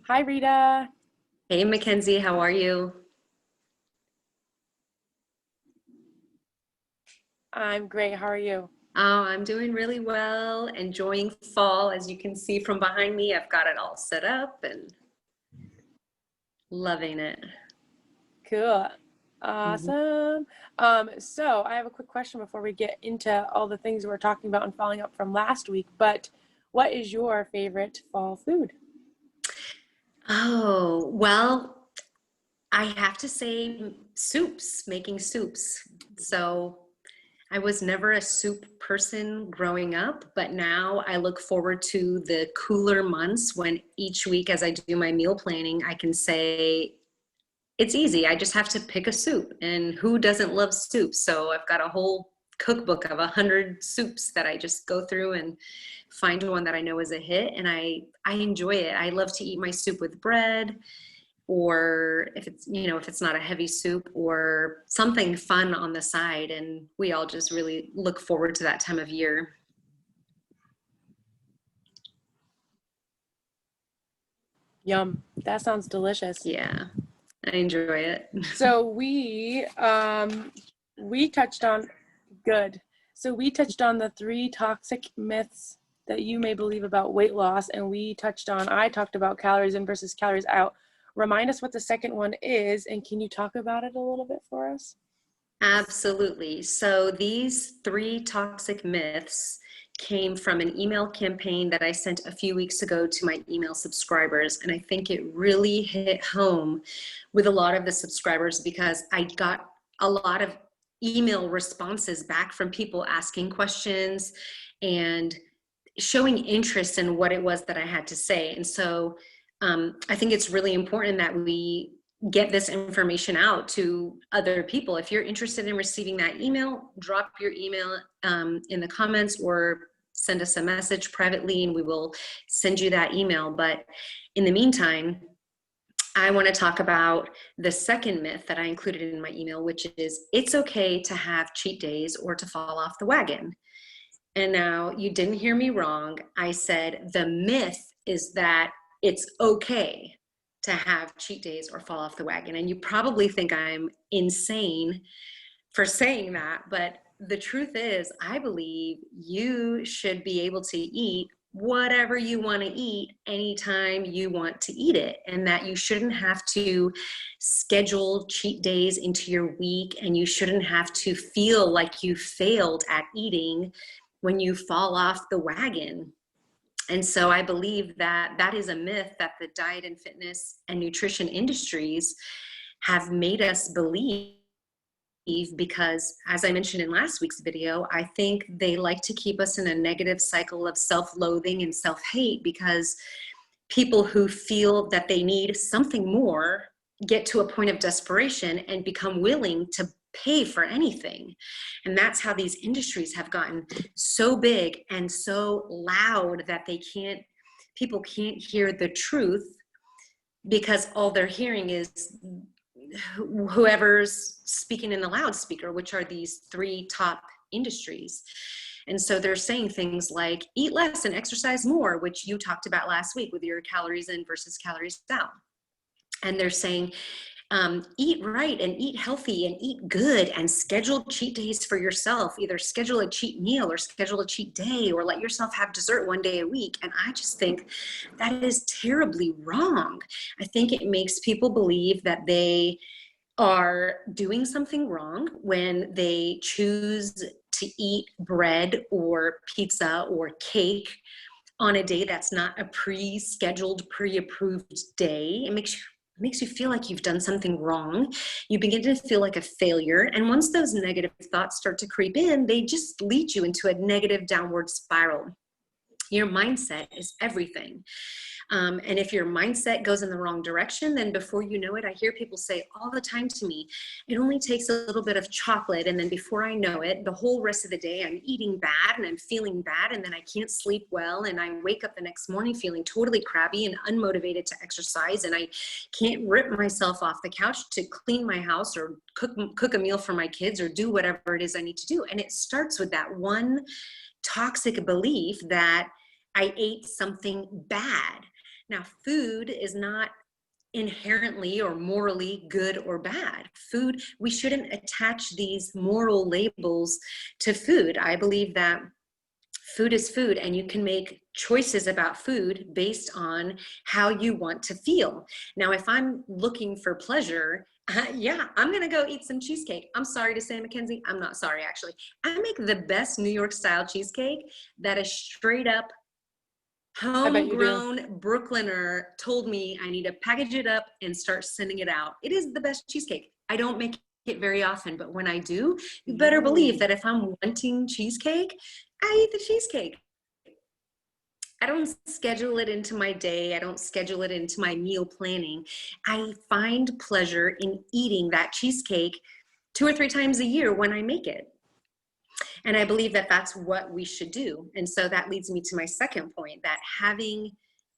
Hi, Rita. Hey Mackenzie, how are you? I'm great. How are you? Oh, I'm doing really well, enjoying fall. As you can see from behind me, I've got it all set up and loving it. Cool. Mhm. Awesome. So I have a quick question before we get into all the things we're talking about and following up from last week. But what is your favorite fall food? Oh, well, I have to say soups, making soups. So I was never a soup person growing up, but now I look forward to the cooler months when each week, as I do my meal planning, I can say, it's easy. I just have to pick a soup, and who doesn't love soup? So I've got a whole cookbook of 100 soups that I just go through and find one that I know is a hit, and I enjoy it. I love to eat my soup with bread, or if it's not a heavy soup, or something fun on the side, and we all just really look forward to that time of year. Yum. That sounds delicious. Yeah, I enjoy it. So we touched on good. So we touched on the three toxic myths that you may believe about weight loss, and I talked about calories in versus calories out. Remind us what the second one is, and can you talk about it a little bit for us? Absolutely. So these three toxic myths came from an email campaign that I sent a few weeks ago to my email subscribers. And I think it really hit home with a lot of the subscribers because I got a lot of email responses back from people asking questions and showing interest in what it was that I had to say. And so I think it's really important that we get this information out to other people. If you're interested in receiving that email, drop your email in the comments or send us a message privately and we will send you that email. But in the meantime, I want to talk about the second myth that I included in my email, which is it's okay to have cheat days or to fall off the wagon. And now you didn't hear me wrong. I said the myth is that it's okay to have cheat days or fall off the wagon. And you probably think I'm insane for saying that, but the truth is, I believe you should be able to eat whatever you want to eat anytime you want to eat it, and that you shouldn't have to schedule cheat days into your week, and you shouldn't have to feel like you failed at eating when you fall off the wagon. And so I believe that that is a myth that the diet and fitness and nutrition industries have made us believe, because as I mentioned in last week's video, I think they like to keep us in a negative cycle of self-loathing and self-hate, because people who feel that they need something more get to a point of desperation and become willing to pay for anything. And that's how these industries have gotten so big and so loud that people can't hear the truth, because all they're hearing is whoever's speaking in the loudspeaker, which are these three top industries. And so they're saying things like eat less and exercise more, which you talked about last week with your calories in versus calories out. And they're saying eat right and eat healthy and eat good and schedule cheat days for yourself. Either schedule a cheat meal or schedule a cheat day, or let yourself have dessert one day a week. And I just think that is terribly wrong. I think it makes people believe that they are doing something wrong when they choose to eat bread or pizza or cake on a day that's not a pre-scheduled, pre-approved day. It makes you feel like you've done something wrong. You begin to feel like a failure. And once those negative thoughts start to creep in, they just lead you into a negative downward spiral. Your mindset is everything. And if your mindset goes in the wrong direction, then before you know it, I hear people say all the time to me, it only takes a little bit of chocolate. And then before I know it, the whole rest of the day, I'm eating bad and I'm feeling bad. And then I can't sleep well. And I wake up the next morning feeling totally crabby and unmotivated to exercise. And I can't rip myself off the couch to clean my house or cook a meal for my kids or do whatever it is I need to do. And it starts with that one toxic belief that I ate something bad. Now, food is not inherently or morally good or bad. Food, we shouldn't attach these moral labels to food. I believe that food is food, and you can make choices about food based on how you want to feel. Now, if I'm looking for pleasure, yeah, I'm gonna go eat some cheesecake. I'm sorry to say, Mackenzie, I'm not sorry actually. I make the best New York style cheesecake that is straight up I bet you do. homegrown Brooklyner told me I need to package it up and start sending it out. It is the best cheesecake. I don't make it very often, but when I do, you better believe Ooh. that if I'm wanting cheesecake, I eat the cheesecake. I don't schedule it into my day. I don't schedule it into my meal planning. I find pleasure in eating that cheesecake 2 or 3 times a year when I make it. And I believe that that's what we should do. And so that leads me to my second point, that having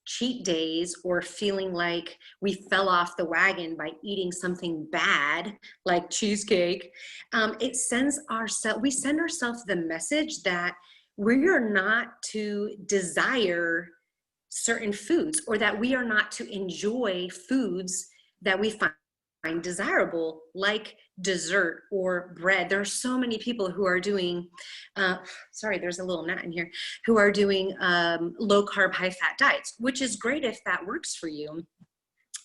cheat days or feeling like we fell off the wagon by eating something bad like cheesecake, it sends ourselves, we send ourselves the message that we are not to desire certain foods, or that we are not to enjoy foods that we find desirable, like dessert or bread. There are so many people who are doing, sorry, there's a little gnat in here, who are doing low carb, high fat diets, which is great if that works for you.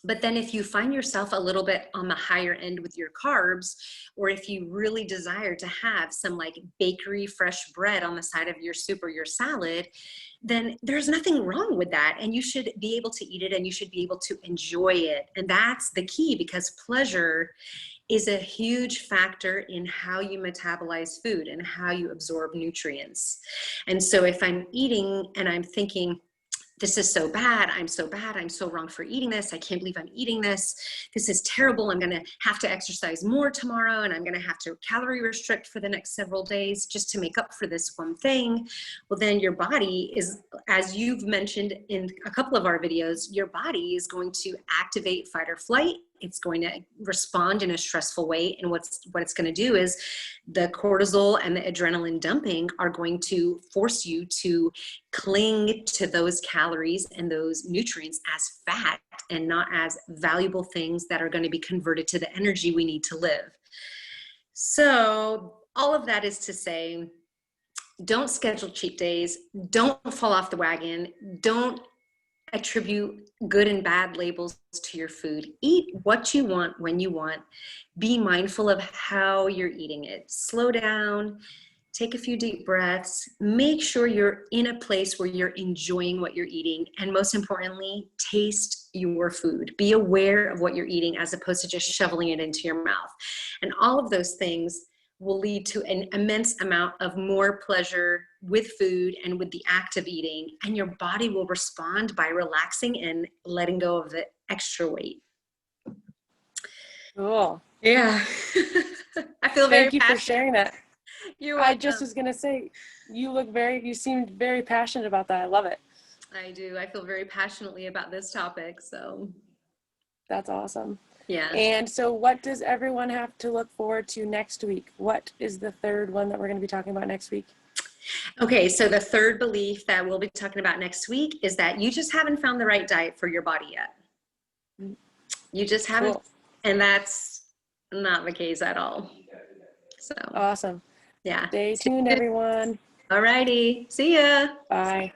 But then if you find yourself a little bit on the higher end with your carbs, or if you really desire to have some like bakery fresh bread on the side of your soup or your salad, then there's nothing wrong with that. And you should be able to eat it, and you should be able to enjoy it. And that's the key, because pleasure is a huge factor in how you metabolize food and how you absorb nutrients. And so if I'm eating and I'm thinking, this is so bad, I'm so bad, I'm so wrong for eating this, I can't believe I'm eating this is terrible, I'm gonna have to exercise more tomorrow, and I'm gonna have to calorie restrict for the next several days just to make up for this one thing. Well, then your body is, as you've mentioned in a couple of our videos, your body is going to activate fight or flight. It's going to respond in a stressful way, and what it's going to do is the cortisol and the adrenaline dumping are going to force you to cling to those calories and those nutrients as fat, and not as valuable things that are going to be converted to the energy we need to live. So all of that is to say, don't schedule cheat days, don't fall off the wagon, don't attribute good and bad labels to your food. Eat what you want when you want. Be mindful of how you're eating it. Slow down, take a few deep breaths, make sure you're in a place where you're enjoying what you're eating, and most importantly, taste your food. Be aware of what you're eating as opposed to just shoveling it into your mouth. And all of those things will lead to an immense amount of more pleasure with food and with the act of eating, and your body will respond by relaxing and letting go of the extra weight. Cool. Yeah. I feel very Thank you for passionate. sharing that. You're I just welcome. was gonna say, you seemed very passionate about that. I love it. I do. I feel very passionately about this topic. So, That's awesome. yeah. And so what does everyone have to look forward to next week? What is the third one that we're going to be talking about next week? Okay, so the third belief that we'll be talking about next week is that you just haven't found the right diet for your body yet. You just haven't, Cool. and that's not the case at all. So, Awesome. yeah. Stay tuned, everyone. All righty. See ya. Bye.